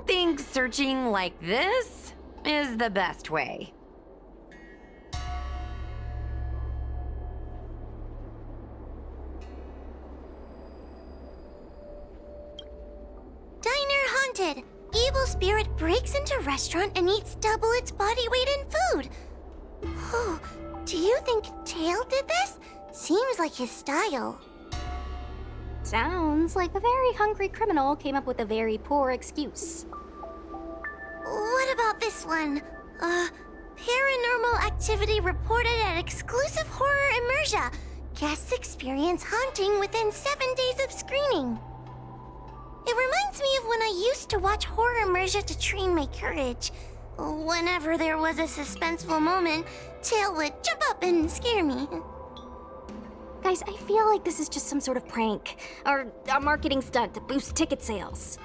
think searching like this is the best way. Diner haunted. Evil spirit breaks into restaurant and eats double its body weight in food. Oh, do you think Tail did this? Seems like his style. Sounds like a very hungry criminal came up with a very poor excuse. What about this one? Paranormal activity reported at exclusive horror immersia. Guests experience haunting within 7 days of screening. It reminds me of when I used to watch horror immersia to train my courage. Whenever there was a suspenseful moment, Tail would jump up and scare me. Guys, I feel like this is just some sort of prank, or a marketing stunt to boost ticket sales.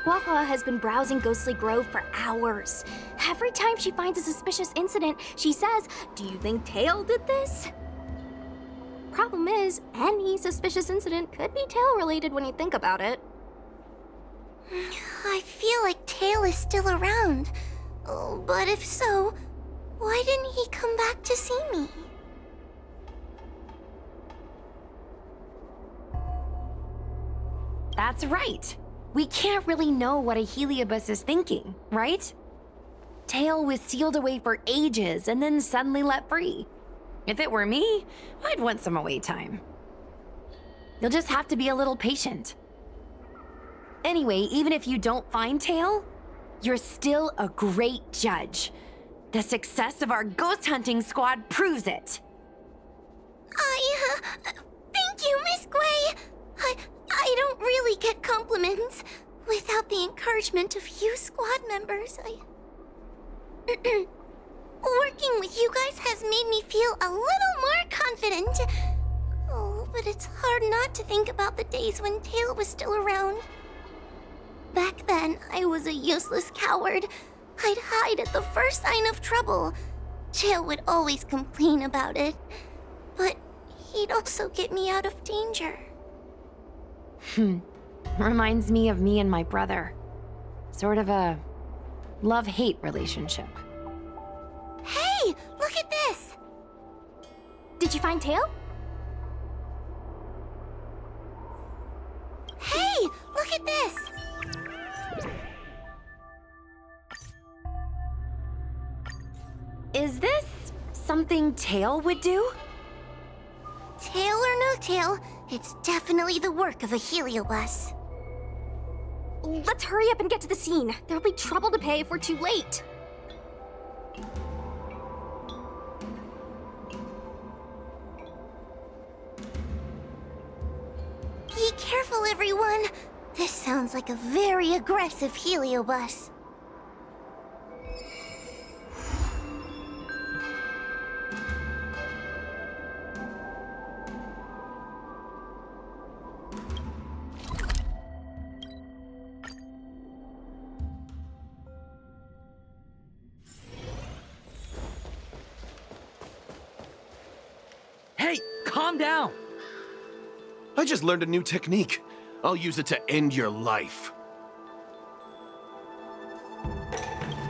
Waha has been browsing Ghostly Grove for hours. Every time she finds a suspicious incident, she says, "Do you think Tail did this?" Problem is, any suspicious incident could be Tail-related when you think about it. I feel like Tail is still around. Oh, but if so, why didn't he come back to see me? That's right. We can't really know what a Heliobus is thinking, right? Tail was sealed away for ages and then suddenly let free. If it were me, I'd want some away time. You'll just have to be a little patient. Anyway, even if you don't find Tail, you're still a great judge. The success of our ghost hunting squad proves it. Thank you, Miss Gwei. I don't really get compliments. Without the encouragement of you squad members, working with you guys has made me feel a little more confident. Oh, but it's hard not to think about the days when Tail was still around. Back then, I was a useless coward. I'd hide at the first sign of trouble. Tail would always complain about it, but he'd also get me out of danger. Reminds me of me and my brother. Sort of a love-hate relationship. Hey, look at this! Did you find Tail? Hey, look at this! Is this something Tail would do? Tail or no tail, it's definitely the work of a Heliobus. Let's hurry up and get to the scene. There'll be trouble to pay if we're too late. Be careful, everyone. This sounds like a very aggressive Heliobus. Hey, calm down! I just learned a new technique. I'll use it to end your life.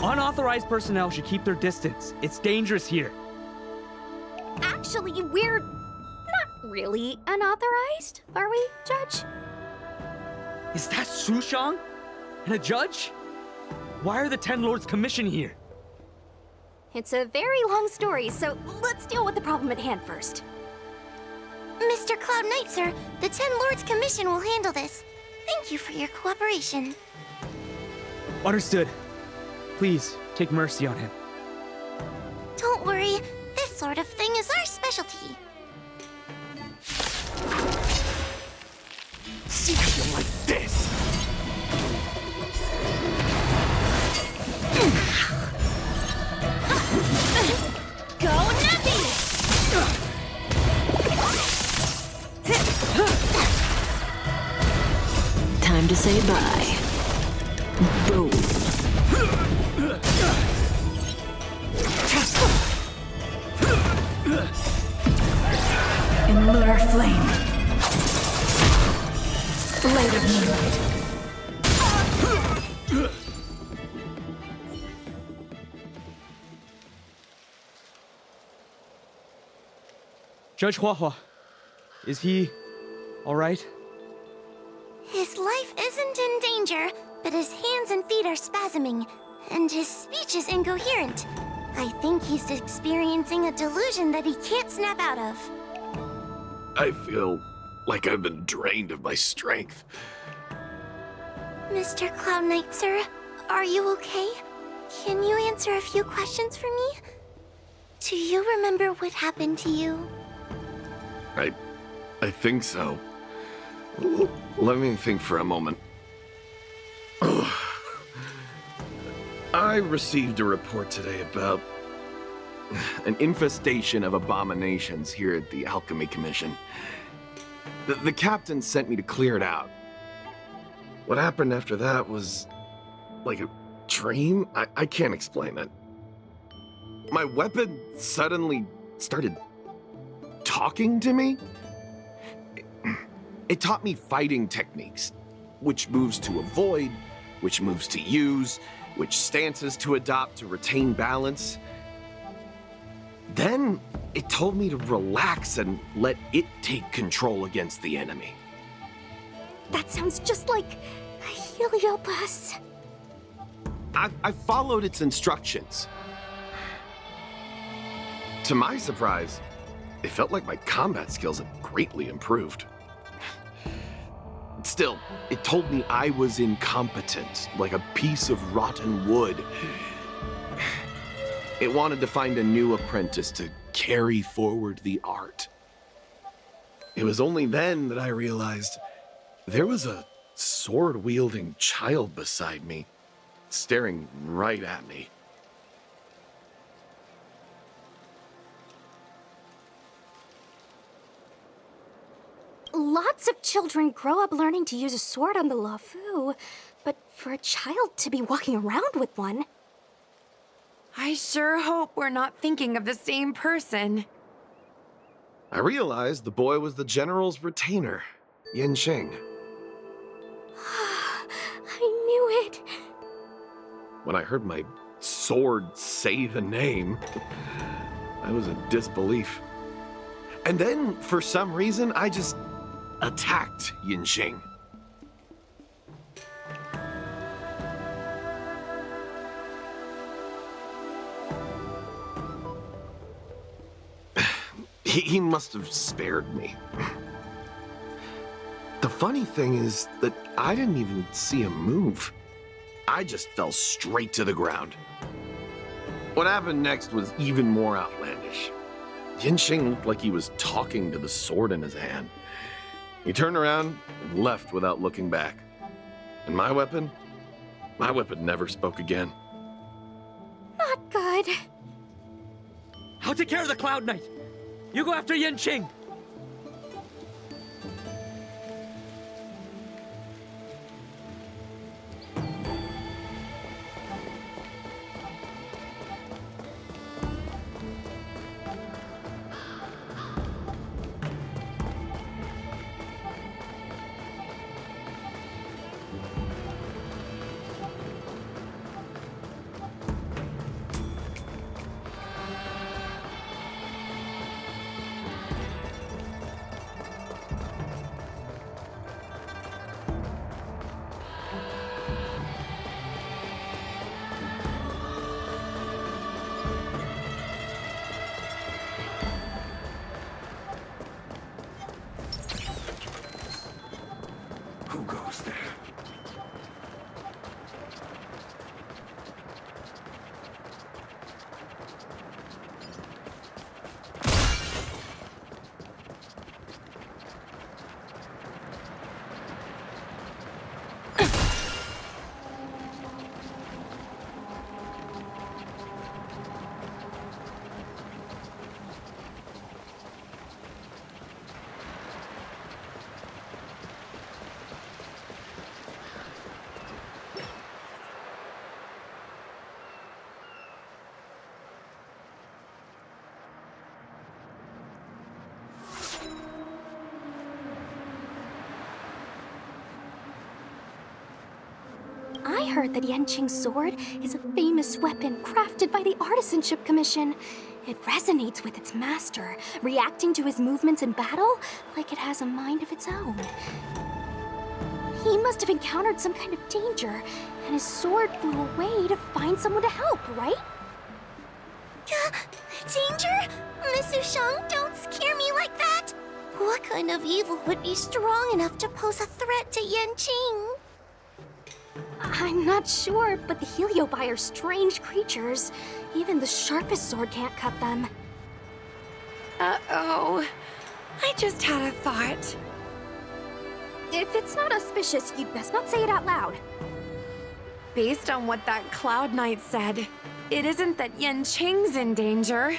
Unauthorized personnel should keep their distance. It's dangerous here. Actually, we're not really unauthorized, are we, Judge? Is that Sushang? And a judge? Why are the Ten Lords Commission here? It's a very long story, so let's deal with the problem at hand first. Mr. Cloud Knight, sir, the Ten Lords Commission will handle this. Thank you for your cooperation. Understood. Please, take mercy on him. Don't worry, this sort of thing is our specialty. See how you like this? Go Nappy! Time to say bye. Boom. flame. Blade of moonlight. Judge Huahua, is he all right? His life isn't in danger, but his hands and feet are spasming, and his speech is incoherent. I think he's experiencing a delusion that he can't snap out of. I feel like I've been drained of my strength. Mr. Cloud Knight, sir, are you okay? Can you answer a few questions for me? Do you remember what happened to you? I think so. Let me think for a moment. I received a report today about an infestation of abominations here at the Alchemy Commission. The captain sent me to clear it out. What happened after that was like a dream? I can't explain it. My weapon suddenly started talking to me. It taught me fighting techniques, which moves to avoid, which moves to use, which stances to adopt to retain balance. Then it told me to relax and let it take control against the enemy. That sounds just like a Heliobus. I followed its instructions. To my surprise, it felt like my combat skills had greatly improved. Still, it told me I was incompetent, like a piece of rotten wood. It wanted to find a new apprentice to carry forward the art. It was only then that I realized there was a sword-wielding child beside me, staring right at me. Lots of children grow up learning to use a sword on the Luofu, but for a child to be walking around with one... I sure hope we're not thinking of the same person. I realized the boy was the general's retainer, Yin Xing. I knew it. When I heard my sword say the name, I was in disbelief. And then, for some reason, I just attacked Yin Xing. He must have spared me. The funny thing is that I didn't even see him move. I just fell straight to the ground. What happened next was even more outlandish. Yin Xing looked like he was talking to the sword in his hand. He turned around and left without looking back. And my weapon never spoke again. Not good. I'll take care of the Cloud Knight. You go after Yin Xing. Who goes there? heard that Yanqing's sword is a famous weapon crafted by the Artisanship Commission. It resonates with its master, reacting to his movements in battle like it has a mind of its own. He must have encountered some kind of danger, and his sword flew away to find someone to help, right? Danger? Miss Sushang, don't scare me like that! What kind of evil would be strong enough to pose a threat to Yanqing? I'm not sure, but the Heliobi are strange creatures. Even the sharpest sword can't cut them. Uh-oh. I just had a thought. If it's not auspicious, you'd best not say it out loud. Based on what that Cloud Knight said, it isn't that Yanqing's in danger.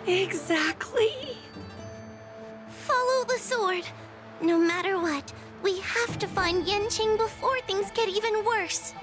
Exactly. Follow the sword. No matter what, we have to find Yanqing before things get even worse.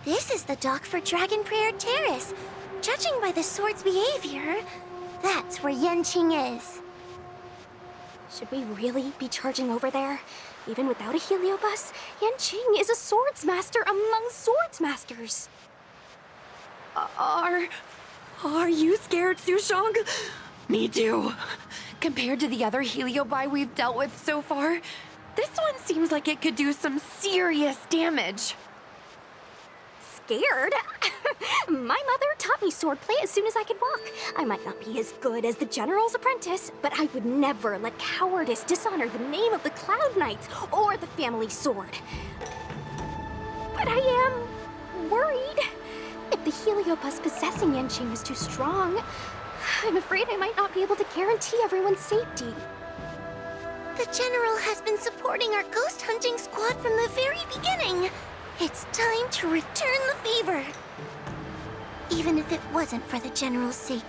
This is the dock for Dragon Prayer Terrace. Judging by the sword's behavior, that's where Yanqing is. Should we really be charging over there? Even without a heliobus, Yanqing is a swords master among swords masters. Are you scared, Sushang? Me too. Compared to the other Heliobi we've dealt with so far, this one seems like it could do some serious damage. Scared? My mother taught me swordplay as soon as I could walk. I might not be as good as the General's apprentice, but I would never let cowardice dishonor the name of the Cloud Knights or the family sword. But I am worried. If the heliobus possessing Yanqing is too strong, I'm afraid I might not be able to guarantee everyone's safety. The General has been supporting our ghost hunting squad from the very beginning. It's time to return the favor. Even if it wasn't for the General's sake,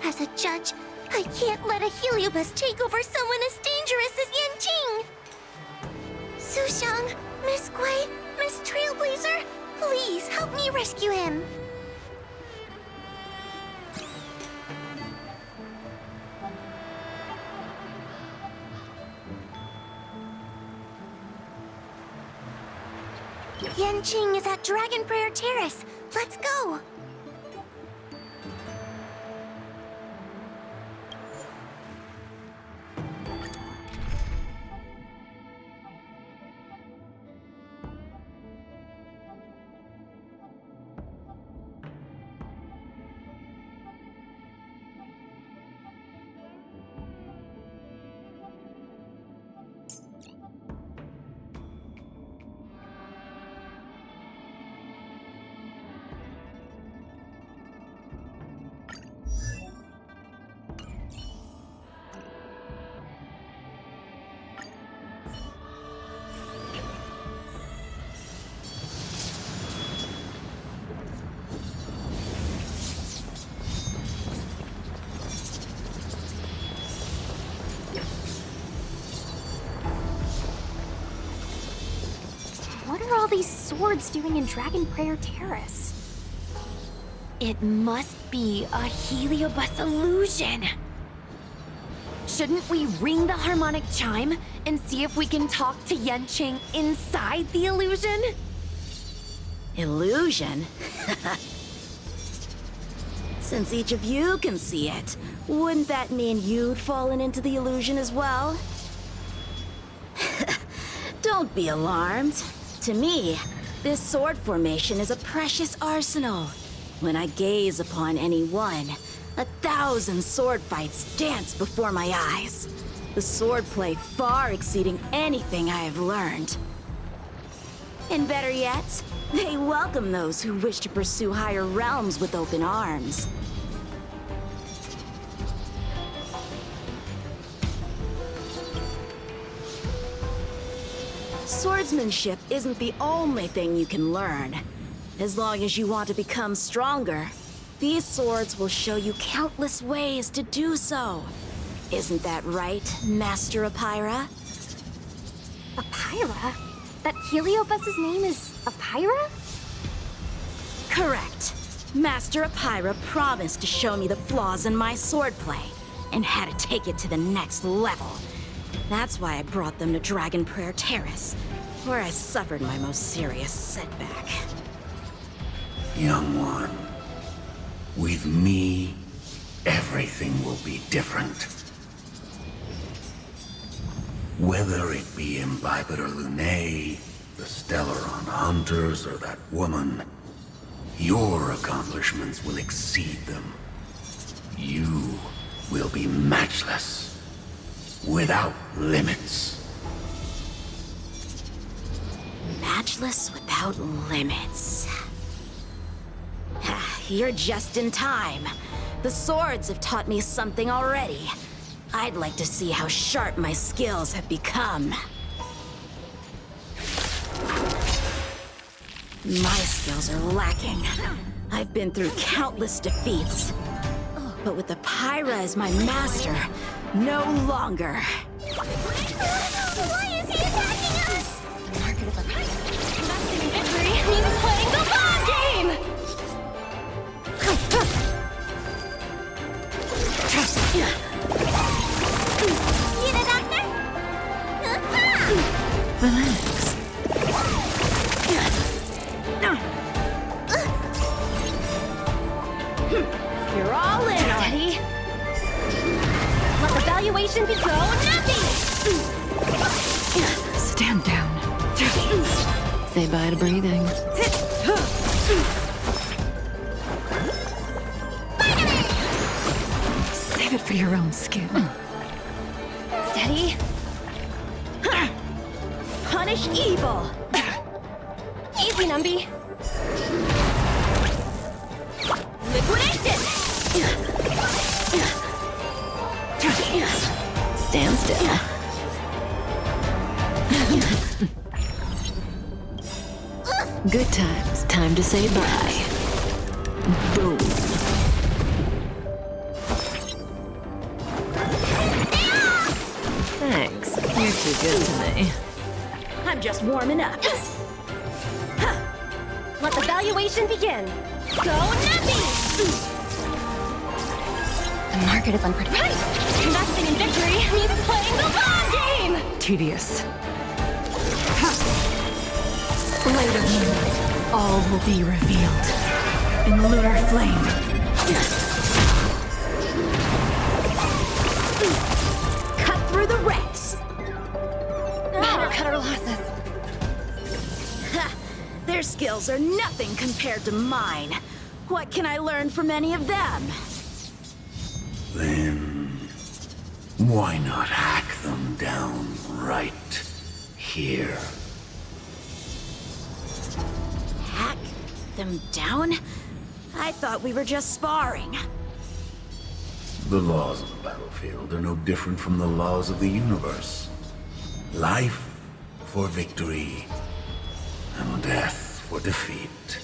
as a judge, I can't let a heliobus take over someone as dangerous as Yanqing. Sushang, Miss Gui, Miss Trailblazer, please help me rescue him. Yanqing is at Dragon Prayer Terrace. Let's go. What are all these swords doing in Dragon Prayer Terrace? It must be a heliobus illusion. Shouldn't we ring the harmonic chime and see if we can talk to Yanqing inside the illusion? Illusion? Since each of you can see it, wouldn't that mean you'd fallen into the illusion as well? Don't be alarmed. To me, this sword formation is a precious arsenal. When I gaze upon any one, 1,000 sword fights dance before my eyes. The swordplay far exceeding anything I have learned. And better yet, they welcome those who wish to pursue higher realms with open arms. Swordsmanship isn't the only thing you can learn. As long as you want to become stronger, these swords will show you countless ways to do so. Isn't that right, Master Apira? Apira? That Heliobus's name is Apira? Correct. Master Apira promised to show me the flaws in my swordplay, and had to take it to the next level. That's why I brought them to Dragon Prayer Terrace, where I suffered my most serious setback. Young one, with me, everything will be different. Whether it be Imbibitor Lunae, the Stellaron Hunters, or that woman, your accomplishments will exceed them. You will be matchless, without limits. Matchless without limits. You're just in time. The swords have taught me something already. I'd like to see how sharp my skills have become. My skills are lacking. I've been through countless defeats. But with Apira as my master, no longer. Why is he attacking us? Victory means playing the long game! Need a doctor? Relax. You're all in, Steady. Let the valuation be go nothing! Stand down. Say bye to breathing. Save it for your own skin. Steady. Punish evil! Easy, Numby. Liquidation! Stand still. Good times. Time to say bye. Boom. Thanks. You're too good to me. I'm just warming up. Let the valuation begin. Go nothing! The market is unpredictable. Investing in victory means playing the long game! Tedious. Later tonight, all will be revealed in lunar flame. Cut through the ranks. Better cut our losses. Their skills are nothing compared to mine. What can I learn from any of them? Then, why not hack them down right here? Hack them down? I thought we were just sparring. The laws of the battlefield are no different from the laws of the universe. Life for victory, and death for defeat.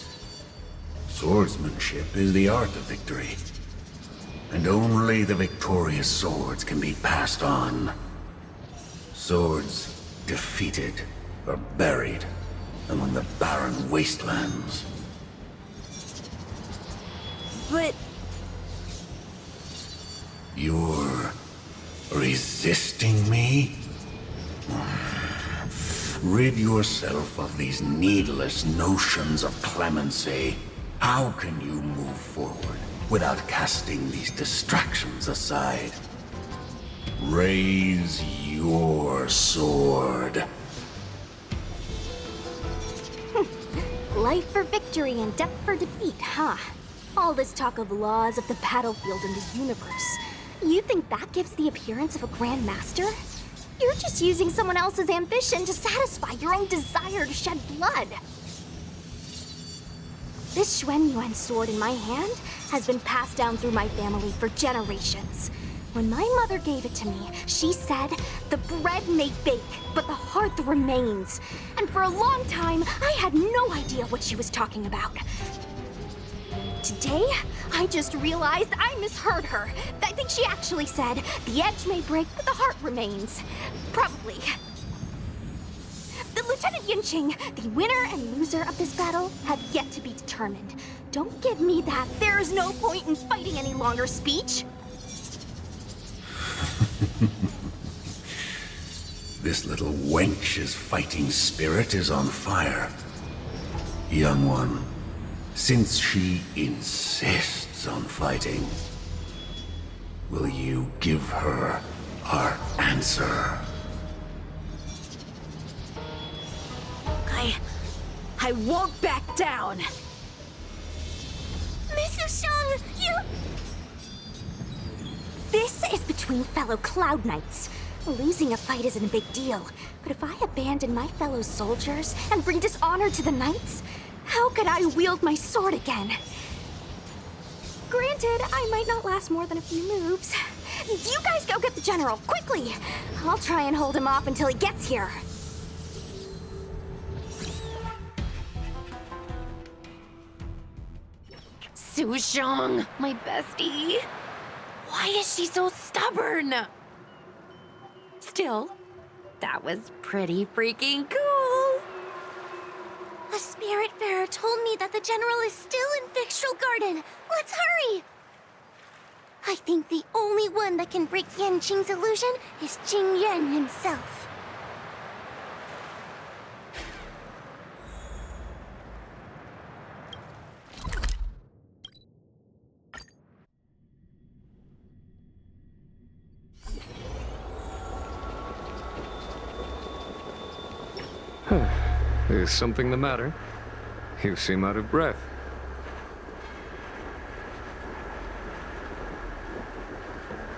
Swordsmanship is the art of victory, and only the victorious swords can be passed on. Swords defeated are buried among the barren wastelands. But You're resisting me? Rid yourself of these needless notions of clemency. How can you move forward without casting these distractions aside? Raise your sword. Life for victory and death for defeat, huh? All this talk of laws of the battlefield and the universe. You think that gives the appearance of a Grand Master? You're just using someone else's ambition to satisfy your own desire to shed blood. This Xuanyuan sword in my hand has been passed down through my family for generations. When my mother gave it to me, she said, the bread may bake, but the heart remains. And for a long time, I had no idea what she was talking about. Today, I just realized I misheard her. I think she actually said, the edge may break, but the heart remains. Probably. The Lieutenant Yinqing, the winner and loser of this battle, have yet to be determined. Don't give me that there is no point in fighting any longer speech. This little wench's fighting spirit is on fire. Young one, since she insists on fighting, will you give her our answer? I won't back down! Miss Sushang, you... This is between fellow Cloud Knights. Losing a fight isn't a big deal, but if I abandon my fellow soldiers and bring dishonor to the Knights, how could I wield my sword again? Granted, I might not last more than a few moves. You guys go get the General, quickly! I'll try and hold him off until he gets here. Sushang, my bestie. Why is she so stubborn? Still, that was pretty freaking cool. A Spiritfarer told me that the General is still in Victual Garden. Let's hurry! I think the only one that can break Yanqing's illusion is Jing Yuan himself. Is something the matter? You seem out of breath.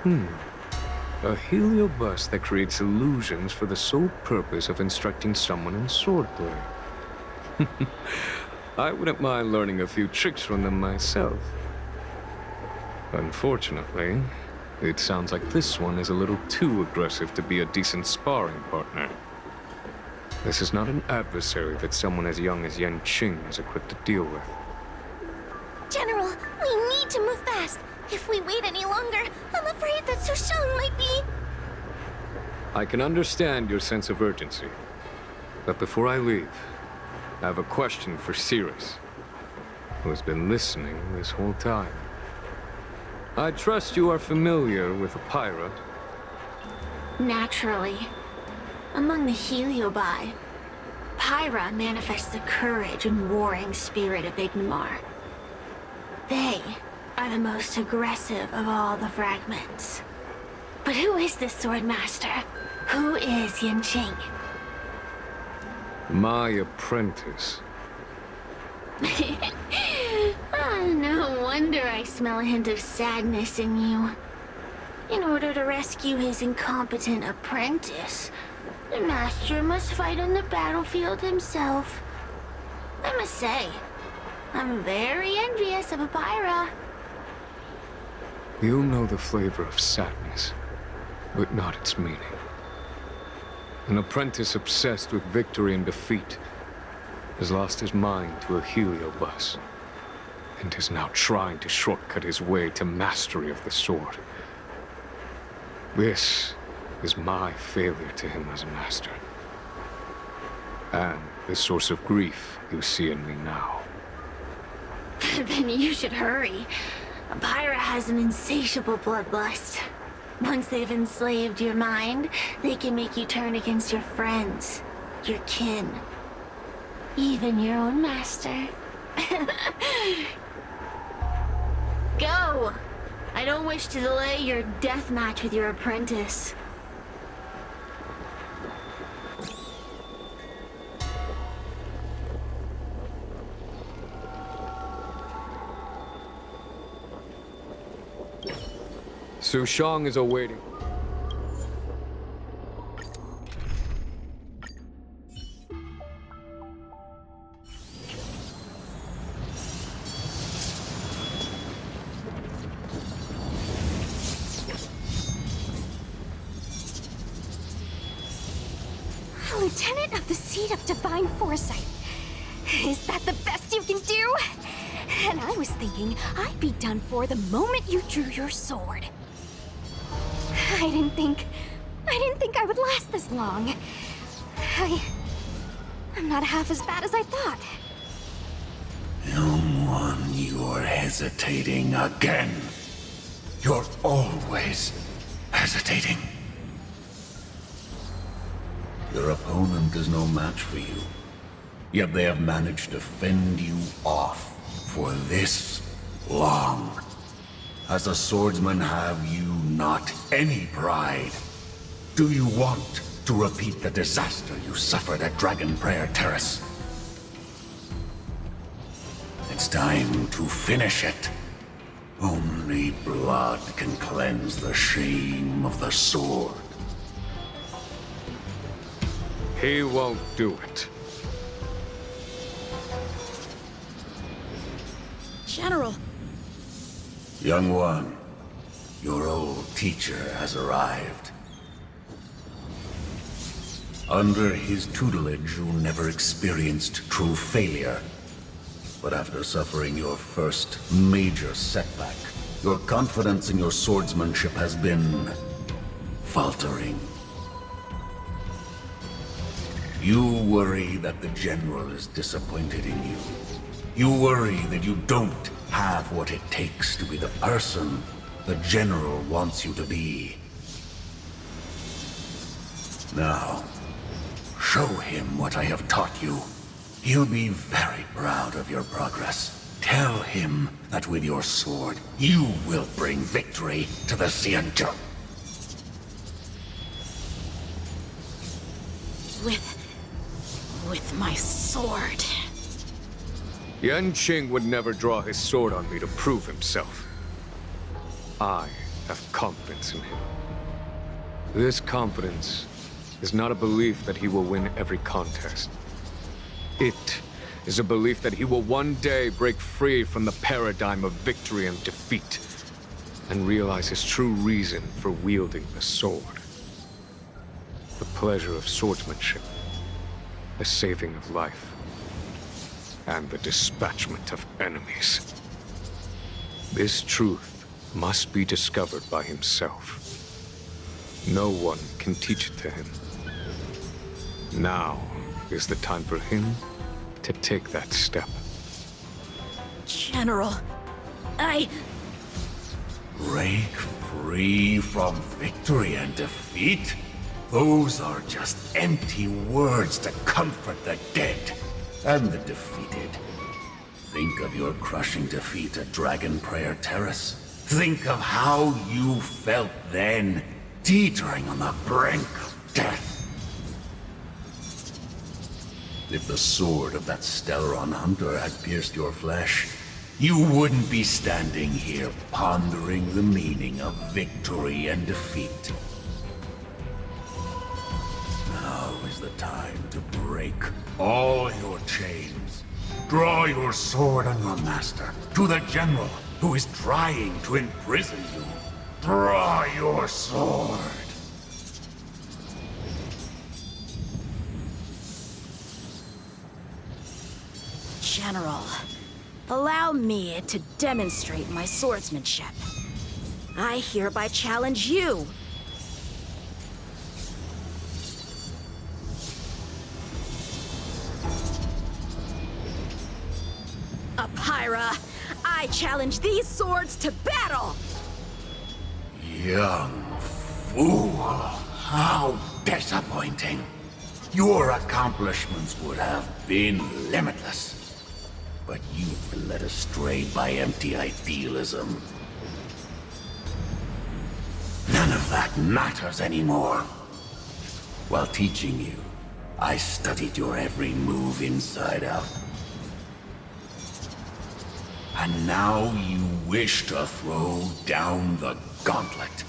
A heliobus that creates illusions for the sole purpose of instructing someone in swordplay. I wouldn't mind learning a few tricks from them myself. Unfortunately, it sounds like this one is a little too aggressive to be a decent sparring partner. This is not an adversary that someone as young as Yanqing is equipped to deal with. General, we need to move fast. If we wait any longer, I'm afraid that Sushang might be... I can understand your sense of urgency. But before I leave, I have a question for Cirrus, who has been listening this whole time. I trust you are familiar with Pyra. Naturally. Among the Heliobi, Pyra manifests the courage and warring spirit of Ignomar. They are the most aggressive of all the fragments. But who is this sword master? Who is Yanqing? My apprentice. No wonder I smell a hint of sadness in you. In order to rescue his incompetent apprentice, the master must fight on the battlefield himself. I must say, I'm very envious of Pyra. You know the flavor of sadness, but not its meaning. An apprentice obsessed with victory and defeat has lost his mind to a heliobus, and is now trying to shortcut his way to mastery of the sword. This is my failure to him as a master. And the source of grief you see in me now. Then you should hurry. Pyra has an insatiable bloodlust. Once they've enslaved your mind, they can make you turn against your friends, your kin, even your own master. Go! I don't wish to delay your death match with your apprentice. Sushang is awaiting. Lieutenant of the Seat of Divine Foresight. Is that the best you can do? And I was thinking I'd be done for the moment you drew your sword. I didn't think I would last this long. I'm not half as bad as I thought. Young one, you're hesitating again. You're always hesitating. Your opponent is no match for you. Yet they have managed to fend you off for this long. As a swordsman, have you not any pride? Do you want to repeat the disaster you suffered at Dragon Prayer Terrace? It's time to finish it. Only blood can cleanse the shame of the sword. He won't do it. General. Young one, your old teacher has arrived. Under his tutelage, you never experienced true failure. But after suffering your first major setback, your confidence in your swordsmanship has been faltering. You worry that the General is disappointed in you. You worry that you don't have what it takes to be the person the General wants you to be. Now, show him what I have taught you. He'll be very proud of your progress. Tell him that with your sword, you will bring victory to the Xianzhou. With my sword. Yanqing would never draw his sword on me to prove himself. I have confidence in him. This confidence is not a belief that he will win every contest. It is a belief that he will one day break free from the paradigm of victory and defeat, and realize his true reason for wielding the sword. The pleasure of swordsmanship, the saving of life, and the dispatchment of enemies. This truth must be discovered by himself. No one can teach it to him. Now is the time for him to take that step. General, Break free from victory and defeat? Those are just empty words to comfort the dead and the defeated. Think of your crushing defeat at Dragon Prayer Terrace. Think of how you felt then, teetering on the brink of death. If the sword of that Stellaron hunter had pierced your flesh, you wouldn't be standing here pondering the meaning of victory and defeat. Now is the time to break all your chains. Draw your sword on your master, to the General who is trying to imprison you. Draw your sword. General, allow me to demonstrate my swordsmanship. I hereby challenge you. Apyra, I challenge these swords to battle! Young fool, how disappointing. Your accomplishments would have been limitless. But you've been led astray by empty idealism. None of that matters anymore. While teaching you, I studied your every move inside out. And now you wish to throw down the gauntlet.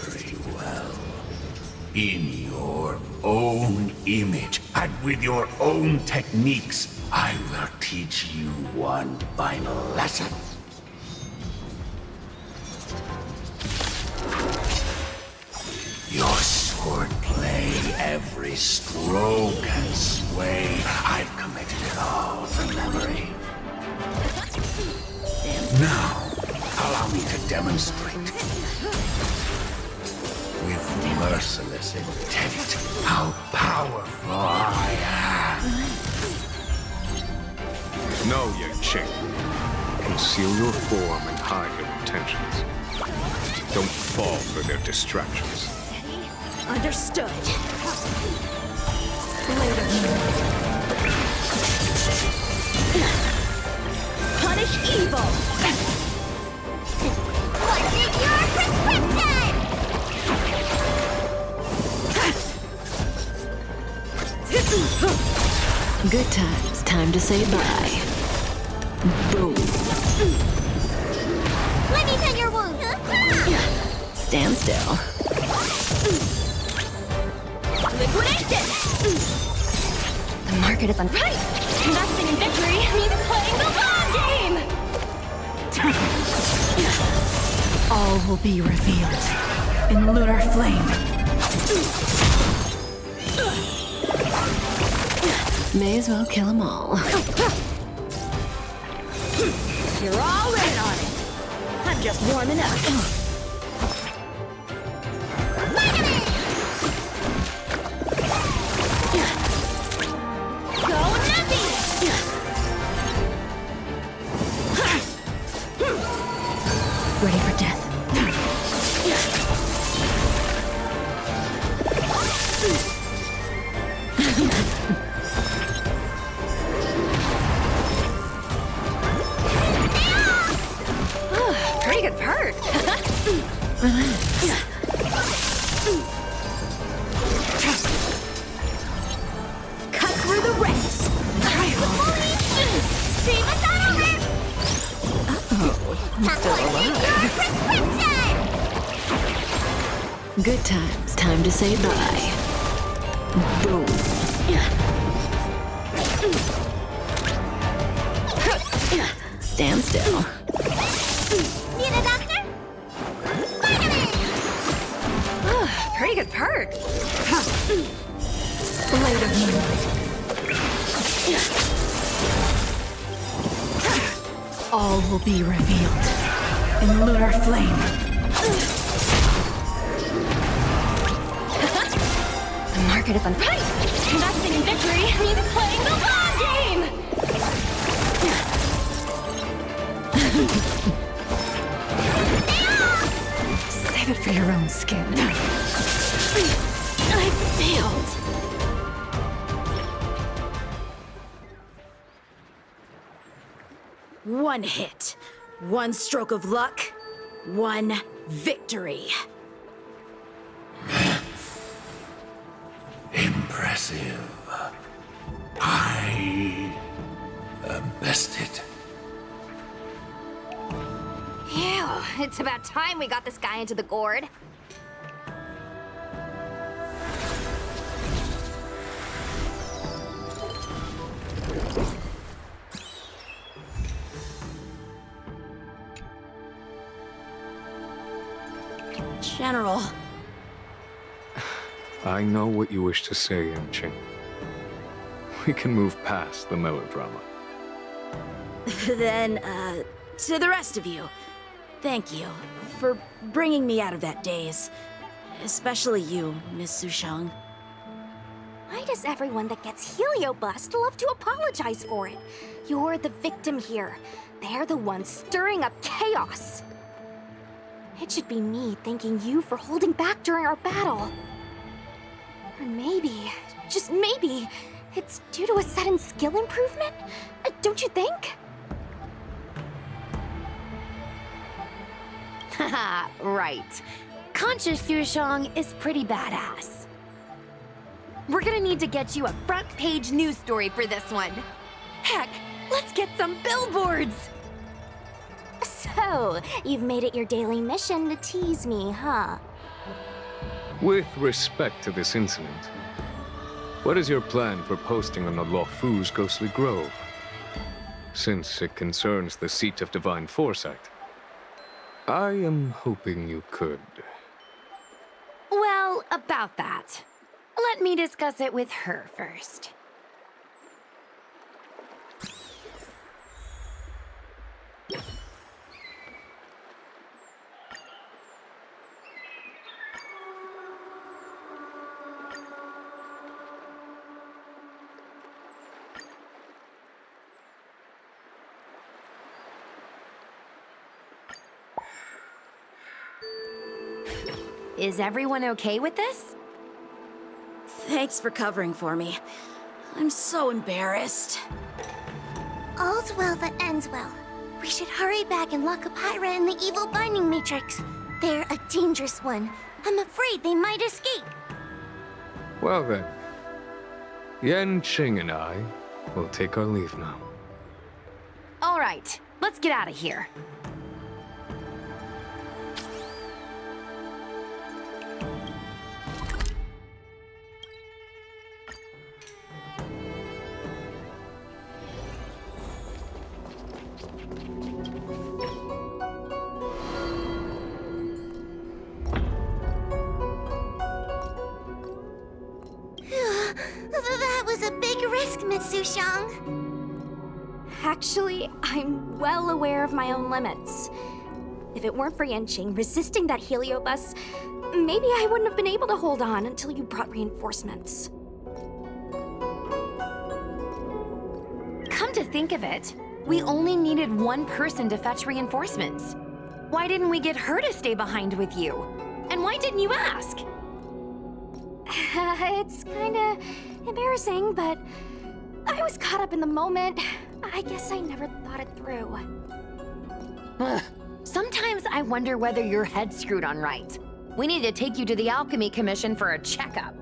Very well. In your own image and with your own techniques, I will teach you one final lesson. Your swordplay, every stroke and sway, I've committed it all from memory. Now, allow me to demonstrate with merciless intent how powerful I am. No, Yang Ching. Conceal your form and hide your intentions. Don't fall for their distractions. Understood. Punish evil! What's in your prescription? Good times. Time to say bye. Boom. Let me tend your wound. Stand still. Liquidation! The market is on fire. Investing in victory means playing the long game! All will be revealed in lunar flame. May as well kill them all. You're all in on it. I'm just warming up. Ready for death. Pretty good perk. Cut through the rents. Save us on over! I'm still alive. Good times. Time to say bye. Boom. Stand still. Need a doctor? Pretty good perk. Blade of moonlight. All will be revealed in lunar flame. The market is on fire. Investing in victory means playing the long game! Save it for your own skin. I failed. One hit, one stroke of luck, one victory. Impressive. I am bested. Ew, it's about time we got this guy into the gourd. General. I know what you wish to say, Yang Ching. We can move past the melodrama. Then, to the rest of you, thank you for bringing me out of that daze. Especially you, Miss Sushang. Why does everyone that gets heliobust love to apologize for it? You're the victim here. They're the ones stirring up chaos. It should be me thanking you for holding back during our battle. Or maybe, just maybe, it's due to a sudden skill improvement? Don't you think? Haha, right. Conscious Sushang is pretty badass. We're gonna need to get you a front page news story for this one. Heck, let's get some billboards! So, you've made it your daily mission to tease me, huh? With respect to this incident, what is your plan for posting on the Lofu's Ghostly Grove? Since it concerns the seat of divine foresight, I am hoping you could. Well, about that. Let me discuss it with her first. Is everyone okay with this? Thanks for covering for me. I'm so embarrassed. All's well that ends well. We should hurry back and lock up Hyra in the evil binding matrix. They're a dangerous one. I'm afraid they might escape. Well then, Yan Qing and I will take our leave now. All right, let's get out of here. That was a big risk, Miss Sushang. Actually, I'm well aware of my own limits. If it weren't for Yanqing resisting that heliobus, maybe I wouldn't have been able to hold on until you brought reinforcements. Come to think of it, we only needed one person to fetch reinforcements. Why didn't we get her to stay behind with you? And why didn't you ask? It's kinda embarrassing, but I was caught up in the moment. I guess I never thought it through. Ugh. Sometimes I wonder whether your head's screwed on right. We need to take you to the Alchemy Commission for a checkup.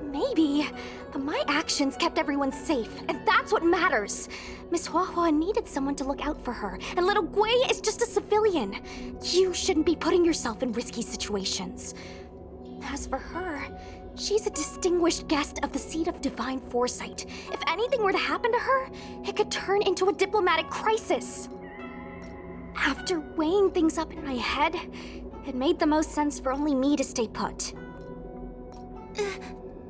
Maybe, but my actions kept everyone safe, and that's what matters. Miss Huahua needed someone to look out for her, and little Gui is just a civilian. You shouldn't be putting yourself in risky situations. As for her, she's a distinguished guest of the Seat of Divine Foresight. If anything were to happen to her, it could turn into a diplomatic crisis. After weighing things up in my head, it made the most sense for only me to stay put.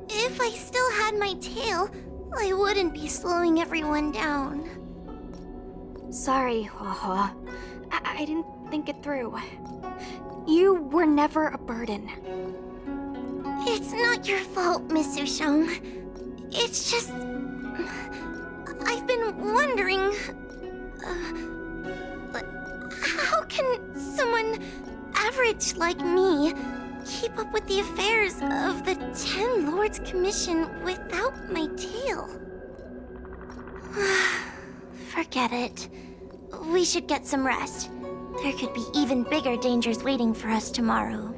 If I still had my tail, I wouldn't be slowing everyone down. Sorry, Huahua. I didn't think it through. You were never a burden. It's not your fault, Miss Sushang. It's just... I've been wondering... how can someone average like me keep up with the affairs of the 10 Lords Commission without my tail? Forget it. We should get some rest. There could be even bigger dangers waiting for us tomorrow.